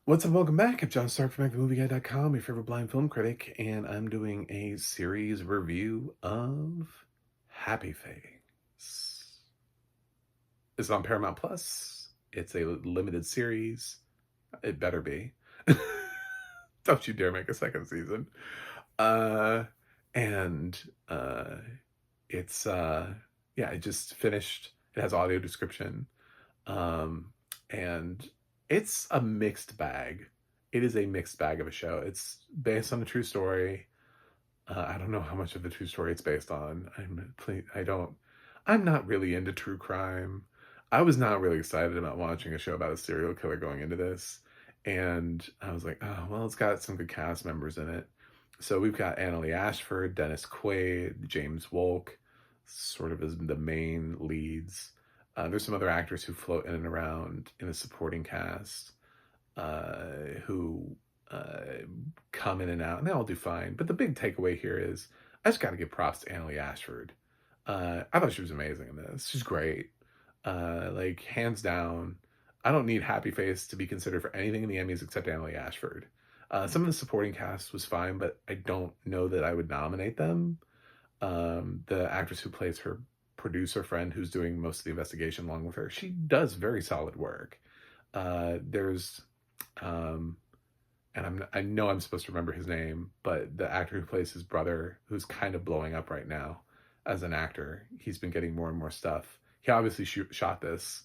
What's up? Welcome back. I'm John Stark from MacTheMovieGuy.com, your favorite blind film critic, and I'm doing a series review of Happy Face. It's on Paramount Plus. It's a limited series. It better be. Don't you dare make a second season. Uh, and it's yeah, it just finished. It has audio description. Um, and it's a mixed bag. It is a mixed bag of a show. It's based on a true story. I don't know how much of the true story it's based on. I'm not really into true crime. I was not really excited about watching a show about a serial killer going into this. And I was like, oh, well, it's got some good cast members in it. So we've got Annaleigh Ashford, Dennis Quaid, James Wolk, sort of as the main leads. There's some other actors who float in and around in the supporting cast who come in and out, and they all do fine. But the big takeaway here is I just got to give props to Annaleigh Ashford. I thought she was amazing in this. She's great. Like, hands down, I don't need Happy Face to be considered for anything in the Emmys except Annaleigh Ashford. Some of the supporting cast was fine, but I don't know that I would nominate them. The actress who plays her producer friend who's doing most of the investigation along with her, she does very solid work. There's and I know I'm supposed to remember his name, but the actor who plays his brother, who's kind of blowing up right now as an actor, he's been getting more and more stuff. He obviously shot this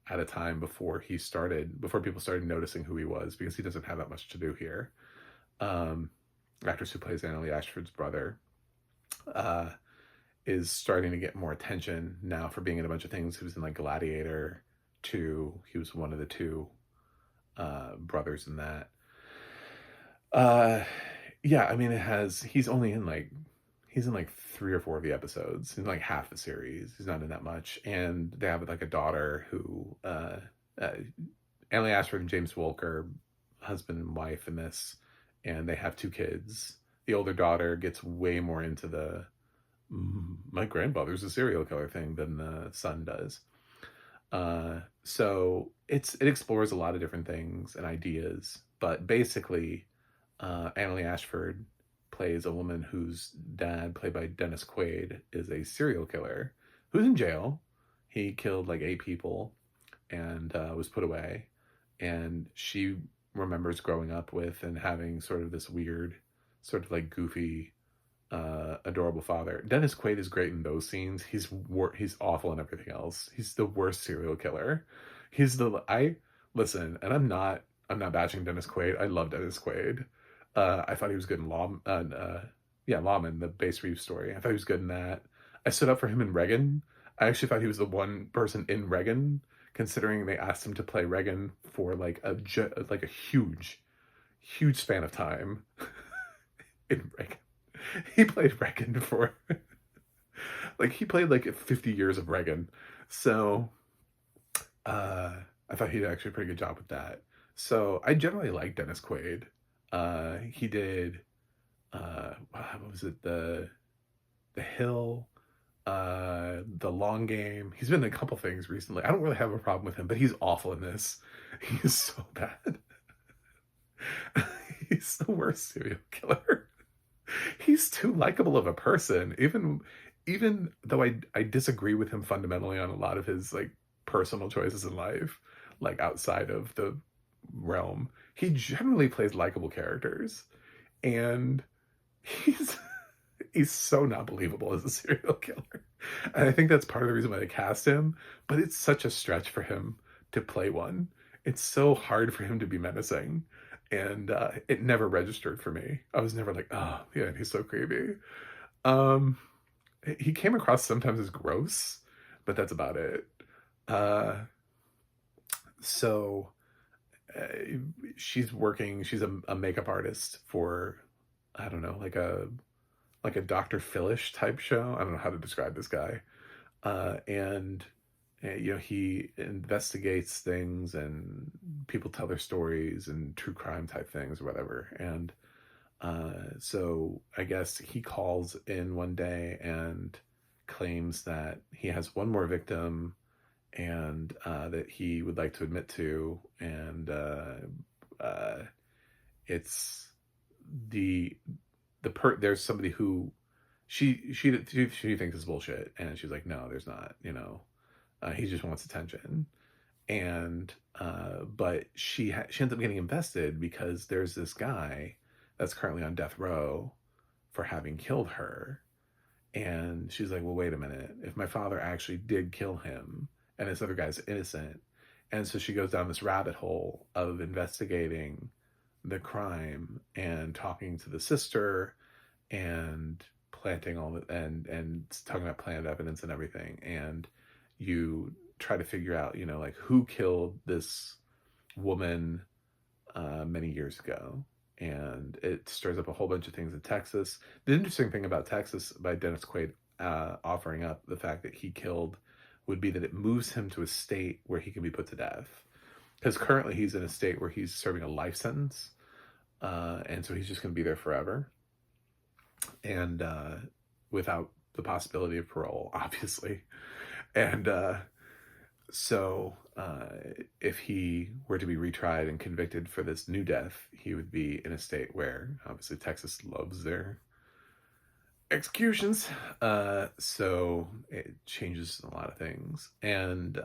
at a time before people started noticing who he was, because he doesn't have that much to do here. Um, Actress who plays Annaleigh Ashford's brother uh, is starting to get more attention now for being in a bunch of things. He was in like Gladiator 2. He was one of the two brothers in that. Uh, yeah, I mean, he's in like 3 or 4 of the episodes. He's in like half the series. He's not in that much, and they have like a daughter who uh Annaleigh Ashford and James Wolk are husband and wife in this, and they have 2 kids. The older daughter gets way more into the my grandfather's a serial killer thing than the son does. So it explores a lot of different things and ideas, but basically, Annaleigh Ashford plays a woman whose dad, played by Dennis Quaid, is a serial killer who's in jail. He killed like 8 people and was put away. And she remembers growing up with and having sort of this weird, sort of like goofy, adorable father. Dennis Quaid is great in those scenes. He's awful in everything else. He's the worst serial killer. I listen, and I'm not bashing Dennis Quaid. I love Dennis Quaid. I thought he was good in Lawman, the Bass Reeves story. I thought he was good in that. I stood up for him in Reagan. I actually thought he was the one person in Reagan, considering they asked him to play Reagan for like a huge span of time in Reagan. He played Reagan for like he played like 50 years of Reagan. So I thought he did actually a pretty good job with that. So I generally like Dennis Quaid. He did what was it, the Hill, the Long Game. He's been in a couple things recently. I don't really have a problem with him, but he's awful in this. He is so bad. He's the worst serial killer. He's too likable of a person. Even though I disagree with him fundamentally on a lot of his like personal choices in life, like outside of the realm, he generally plays likable characters, and he's he's so not believable as a serial killer. And I think that's part of the reason why they cast him, but it's such a stretch for him to play one. It's so hard for him to be menacing, and it never registered for me. I was never like, oh yeah, he's so creepy. Um, he came across sometimes as gross, but that's about it. Uh, so uh, she's a makeup artist for, I don't know, like a Dr. Philish type show. I don't know how to describe this guy. And he investigates things, and people tell their stories and true crime type things or whatever. And so I guess he calls in one day and claims that he has one more victim, and that he would like to admit to, and it's the there's somebody who she thinks is bullshit, and she's like, no, there's not. He just wants attention, and but she ends up getting invested because there's this guy that's currently on death row for having killed her. And she's like, well, wait a minute. If my father actually did kill him and this other guy's innocent. And so she goes down this rabbit hole of investigating the crime and talking to the sister and planting all the, and talking about planned evidence and everything. And you try to figure out, like who killed this woman many years ago. And it stirs up a whole bunch of things in Texas. The interesting thing about Texas, by Dennis Quaid offering up the fact that he killed, would be that it moves him to a state where he can be put to death. Because currently he's in a state where he's serving a life sentence. And so he's just going to be there forever. And without the possibility of parole, obviously. And so if he were to be retried and convicted for this new death, he would be in a state where, obviously, Texas loves their executions. So it changes a lot of things. And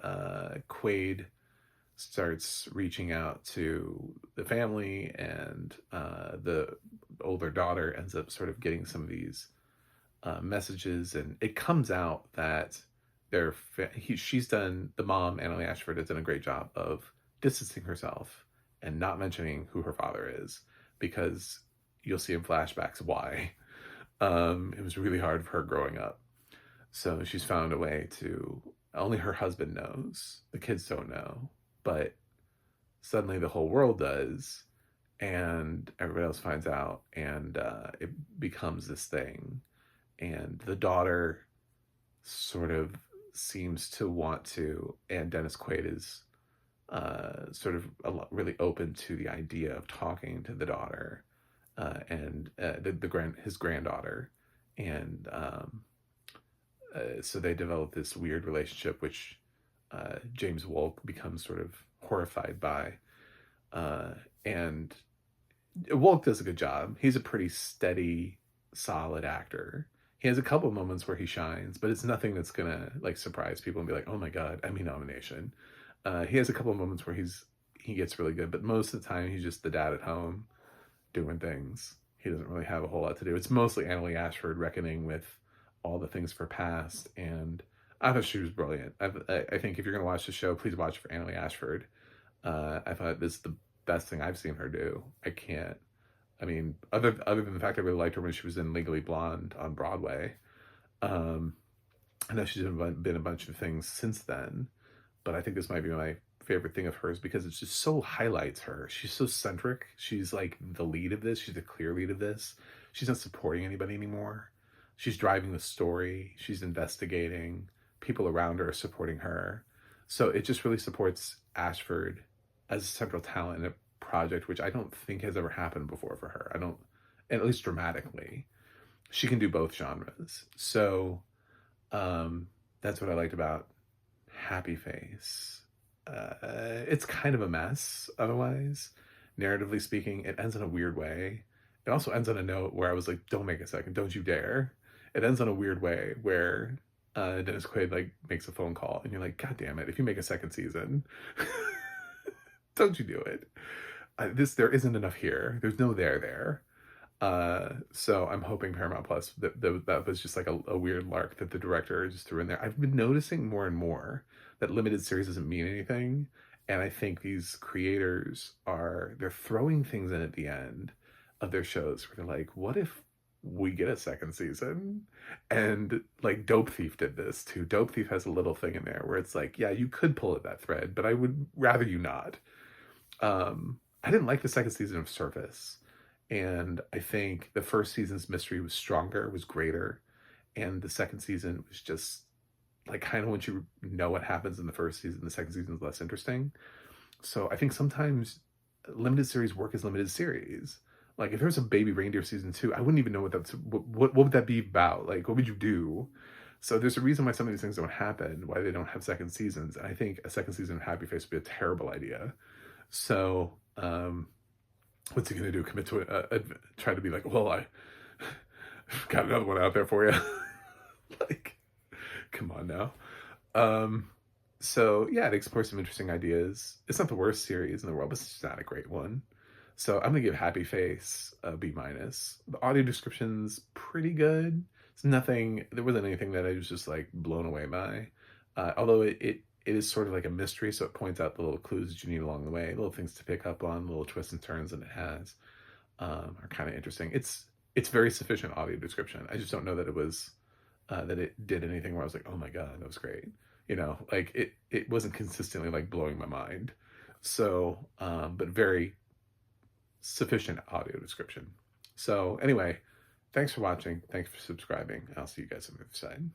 Quaid starts reaching out to the family, and the older daughter ends up sort of getting some of these messages, and it comes out that she's done, the mom, Annaleigh Ashford, has done a great job of distancing herself and not mentioning who her father is, because you'll see in flashbacks why. It was really hard for her growing up. So she's found a way to, only her husband knows, the kids don't know, but suddenly the whole world does, and everybody else finds out, and it becomes this thing. And the daughter sort of seems to want to, and Dennis Quaid is sort of really open to the idea of talking to the daughter, and his granddaughter, and so they develop this weird relationship, which James Wolk becomes sort of horrified by, and Wolk does a good job. He's a pretty steady, solid actor. He has a couple moments where he shines, but it's nothing that's gonna like surprise people and be like, oh my god, Emmy nomination. He has a couple of moments where he gets really good, but most of the time he's just the dad at home doing things. He doesn't really have a whole lot to do. It's mostly Annaleigh Ashford reckoning with all the things for past, and I thought she was brilliant. I think if you're gonna watch the show, please watch for Annaleigh Ashford. I thought this is the best thing I've seen her do. I mean, other than the fact I really liked her when she was in Legally Blonde on Broadway. I know she's been a bunch of things since then, but I think this might be my favorite thing of hers because it just so highlights her. She's so centric. She's like the lead of this. She's the clear lead of this. She's not supporting anybody anymore. She's driving the story. She's investigating. People around her are supporting her. So it just really supports Ashford as a central talent in a project, which I don't think has ever happened before for her. At least dramatically. She can do both genres. So that's what I liked about Happy Face. It's kind of a mess otherwise. Narratively speaking, it ends in a weird way. It also ends on a note where I was like, don't make a second, don't you dare. It ends on a weird way where Dennis Quaid like makes a phone call and you're like, god damn it, if you make a second season, don't you do it. There isn't enough here. There's no there. So I'm hoping Paramount Plus, that was just like a weird lark that the director just threw in there. I've been noticing more and more that limited series doesn't mean anything. And I think these creators they're throwing things in at the end of their shows where they're like, what if we get a second season? And like Dope Thief did this too. Dope Thief has a little thing in there where it's like, yeah, you could pull at that thread, but I would rather you not. I didn't like the second season of Surface. And I think the first season's mystery was stronger, was greater. And the second season was just like kind of once you know what happens in the first season, the second season is less interesting. So I think sometimes limited series work as limited series. Like if there's a Baby Reindeer season 2, I wouldn't even know what would that be about? Like what would you do? So there's a reason why some of these things don't happen, why they don't have second seasons. And I think a second season of Happy Face would be a terrible idea. So what's he gonna do? Commit to try to be like, well, I got another one out there for you. Like, come on now. Um, so yeah, it explores some interesting ideas. It's not the worst series in the world, but it's just not a great one. So I'm gonna give Happy Face a B minus. The audio description's pretty good. It's nothing. There wasn't anything that I was just like blown away by. Although it is sort of like a mystery, so it points out the little clues that you need along the way, little things to pick up on, little twists and turns that it has are kind of interesting. It's very sufficient audio description. I just don't know that it was that it did anything where I was like, oh my god, that was great. You know, like it wasn't consistently like blowing my mind. So, but very sufficient audio description. So anyway, thanks for watching. Thanks for subscribing. I'll see you guys on the other side.